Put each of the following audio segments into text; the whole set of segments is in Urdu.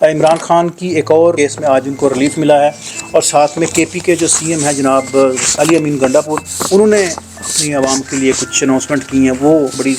عمران خان کی ایک اور کیس میں آج ان کو ریلیف ملا ہے، اور ساتھ میں کے پی کے جو سی ایم ہیں جناب علی امین گنڈا پور، انہوں نے اپنی عوام کے لیے کچھ اناؤنسمنٹ کی ہیں، وہ بڑی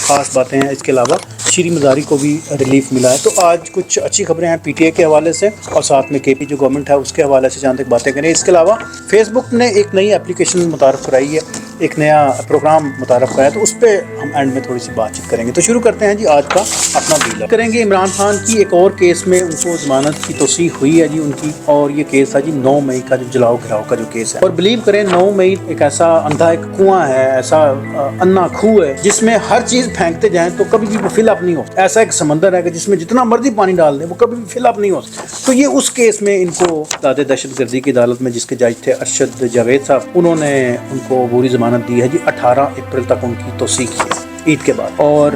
خاص باتیں ہیں۔ اس کے علاوہ شیریں مزاری کو بھی ریلیف ملا ہے۔ تو آج کچھ اچھی خبریں ہیں پی ٹی اے کے حوالے سے، اور ساتھ میں کے پی جو گورنمنٹ ہے اس کے حوالے سے جہاں تک باتیں کریں۔ اس کے علاوہ فیس بک نے ایک نئی اپلیکیشن متعارف کرائی ہے، ایک نیا پروگرام متعارف کرایا، تو اس پہ ہم اینڈ میں تھوڑی سی بات چیت کریں گے۔ تو شروع کرتے ہیں جی آج کا اپنا ڈیلر کریں گے عمران خان کی ایک اور کیس میں ان کو ضمانت کی توثیق ہوئی ہے جی ان کی، اور یہ کیس ہے جی 9 مئی کا جو جلاؤ گھراؤ کا جو کیس ہے۔ اور بلیو کریں 9 مئی ایک ایسا اندھا ایک کنواں ہے، ایسا انا کھو ہے جس میں ہر چیز پھینکتے جائیں تو کبھی بھی وہ فل اپ نہیں ہوتا۔ ایسا ایک سمندر ہے کہ جس میں جتنا مرضی پانی ڈال دیں وہ کبھی بھی فل اپ نہیں ہوتا۔ تو یہ اس کیس میں ان کو دادِ دہشت گردی کی عدالت میں، جس کے جج تھے ارشد جاوید صاحب، انہوں نے ان کو عبوری ضمانت دی ہے جی 18 اپریل تک ان کی توثیق کی ہے عید کے بعد۔ اور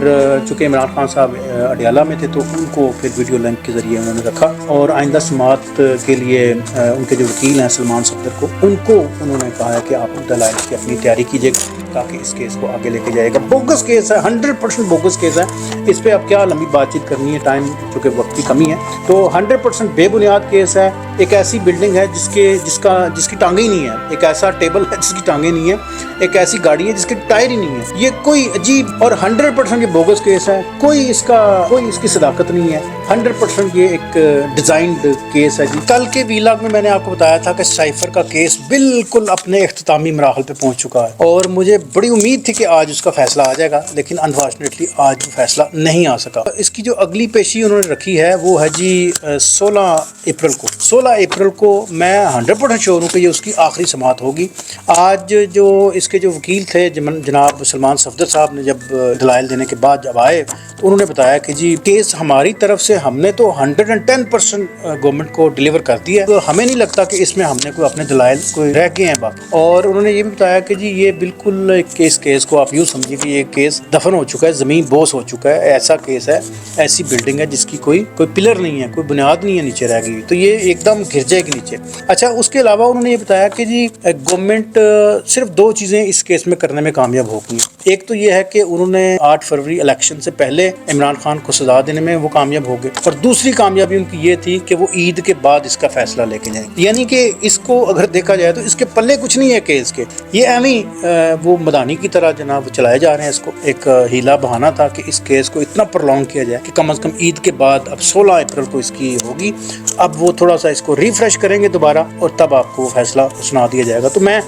چونکہ عمران خان صاحب اڈیالہ میں تھے تو ان کو پھر ویڈیو لنک کے ذریعے انہوں نے رکھا، اور آئندہ سماعت کے لیے ان کے جو وکیل ہیں سلمان صفدر کو انہوں نے کہا ہے کہ آپ دلائل کی اپنی تیاری کیجیے تاکہ اس کیس کو آگے لے کے جائے گا۔ بوگس کیس ہے، 100% بوگس کیس ہے، اس پہ اب کیا لمبی بات چیت کرنی ہے، ٹائم چونکہ وقت کی کمی ہے، تو 100% بے بنیاد کیس ہے۔ ایک ایسی بلڈنگ ہے جس کی ٹانگیں ہی نہیں ہے، ایک ایسا ٹیبل ہے جس کی ٹانگیں نہیں ہے، ایک ایسی گاڑی ہے جس کے ٹائر ہی نہیں ہے۔ یہ کوئی عجیب اور 100% یہ بوگس کیس ہے، کوئی اس کی صداقت نہیں ہے، 100% یہ ایک ڈیزائنڈ کیس ہے جی۔ کل کے ویلاگ میں نے آپ کو بتایا تھا کہ سائفر کا کیس بالکل اپنے اختتامی مراحل پہ پہنچ چکا ہے، اور مجھے بڑی امید تھی کہ آج اس کا فیصلہ آ جائے گا، لیکن انفارچونیٹلی آج وہ فیصلہ نہیں آ سکا۔ اس کی جو اگلی پیشی انہوں نے رکھی ہے وہ ہے جی 16 اپریل کو میں 100% شیور ہوں کہ یہ اس کی آخری سماعت ہوگی۔ آج جو اس کے جو وکیل تھے جناب سلمان صفدر صاحب نے جب دلائل دینے کے بعد جب آئے تو انہوں نے بتایا کہ جی کیس ہماری طرف سے ہم نے تو 110% گورنمنٹ کو ڈیلیور کر دیا ہے، تو ہمیں نہیں لگتا کہ اس میں ہم نے کوئی اپنے دلائل کوئی رہ گئے ہیں باقی۔ اور انہوں نے یہ بھی بتایا کہ جی یہ بالکل کیس کو آپ یوں سمجھیے کہ یہ کیس دفن ہو چکا ہے، زمین بوس ہو چکا ہے، ایسا کیس ہے، ایسی بلڈنگ ہے جس کی کوئی پلر نہیں ہے، کوئی بنیاد نہیں ہے نیچے رہ گئی، تو یہ ایک دم گر جائے گی نیچے۔ اچھا، اس کے علاوہ انہوں نے یہ بتایا کہ جی گورنمنٹ صرف 2 چیزیں اس کیس میں کرنے میں کامیاب ہوگی۔ ایک تو یہ ہے کہ انہوں نے 8 فروری الیکشن سے پہلے عمران خان کو سزا دینے میں وہ کامیاب ہو گئے، اور دوسری کامیابی ان کی یہ تھی کہ وہ عید کے بعد اس کا فیصلہ لے کے جائیں، یعنی کہ اس کو اگر دیکھا جائے تو اس کے پلے کچھ نہیں ہے کیس کے، یہ ایویں وہ مدانی کی طرح جناب چلائے جا رہے ہیں۔ اس کو ایک ہیلا بہانہ تھا کہ اس کیس کو اتنا پرولونگ کیا جائے کہ کم از کم عید کے بعد اب 16 اپریل کو اس کی ہوگی، اب وہ تھوڑا سا اس کو ریفریش کریں گے دوبارہ، اور تب آپ کو فیصلہ سنا دیا جائے گا۔ تو میں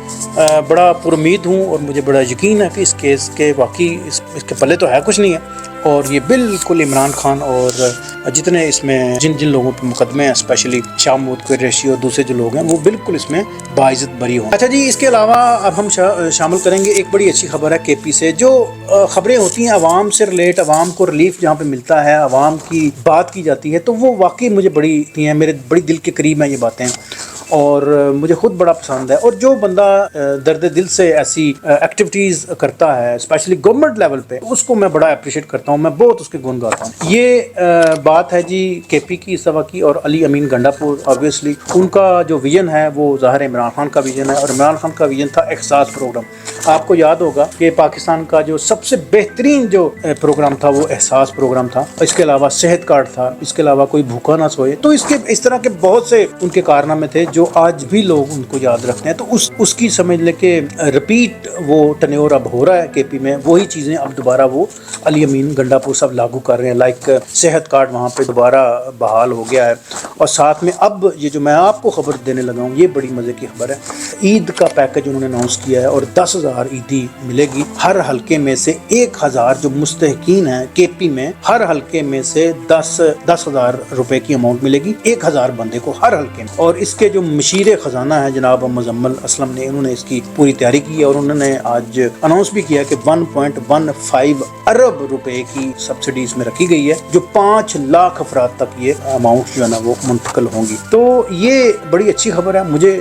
بڑا پر امید ہوں، اور مجھے بڑا یقین ہے کہ اس کیس کے واقعی اس کے پلے تو ہے کچھ نہیں ہے، اور یہ بالکل عمران خان اور جتنے اس میں جن لوگوں پہ مقدمے ہیں، اسپیشلی شاہ محمود قریشی اور دوسرے جو لوگ ہیں، وہ بالکل اس میں باعزت بری ہوں۔ اچھا جی، اس کے علاوہ اب ہم شامل کریں گے ایک بڑی اچھی خبر ہے کے پی سے۔ جو خبریں ہوتی ہیں عوام سے ریلیٹ، عوام کو ریلیف جہاں پہ ملتا ہے، عوام کی بات کی جاتی ہے، تو وہ واقعی مجھے میرے بڑی دل کے قریب ہیں یہ باتیں، اور مجھے خود بڑا پسند ہے۔ اور جو بندہ درد دل سے ایسی ایکٹیویٹیز کرتا ہے اسپیشلی گورنمنٹ لیول پہ، اس کو میں بڑا اپریشیٹ کرتا ہوں، میں بہت اس کے گن گاتا ہوں۔ یہ بات ہے جی کے پی کی اس دفعہ کی، اور علی امین گنڈا پور آبویسلی ان کا جو ویژن ہے وہ ظاہر عمران خان کا ویژن ہے، اور عمران خان کا ویژن تھا احساس پروگرام۔ آپ کو یاد ہوگا کہ پاکستان کا جو سب سے بہترین جو پروگرام تھا وہ احساس پروگرام تھا، اس کے علاوہ صحت کارڈ تھا، اس کے علاوہ کوئی بھوکا نہ سوئے، تو اس طرح کے بہت سے ان کے کارنامے تھے جو آج بھی لوگ ان کو یاد رکھتے ہیں۔ تو اس کی سمجھ لے کہ رپیٹ وہ ٹنیور اب ہو رہا ہے کے پی میں، وہی چیزیں اب دوبارہ وہ علی امین گنڈا پور صاحب لاگو کر رہے ہیں، لائک صحت کارڈ وہاں پہ دوبارہ بحال ہو گیا ہے، اور ساتھ میں اب یہ جو میں آپ کو خبر دینے لگا ہوں یہ بڑی مزے کی خبر ہے، عید کا پیکج انہوں نے اناؤنس کیا ہے، اور 10,000 عیدی ملے گی ہر حلقے میں سے 1,000 جو مستحقین ہیں کے پی میں، ہر حلقے میں سے 10,000 روپے کی اماؤنٹ ملے گی 1,000 بندے کو ہر حلقے میں۔ اور اس کے جو مشیر خزانہ ہے جناب مزمل اسلم نے، انہوں نے اس کی پوری تیاری کی ہے، اور انہوں نے آج اناؤنس بھی کیا کہ 1.15 ارب روپے کی سبسڈی اس میں رکھی گئی ہے، جو 5 لاکھ افراد تک یہ اماؤنٹ جو ہے نا وہ منتقل ہوں گی۔ تو یہ بڑی اچھی خبر ہے، مجھے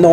9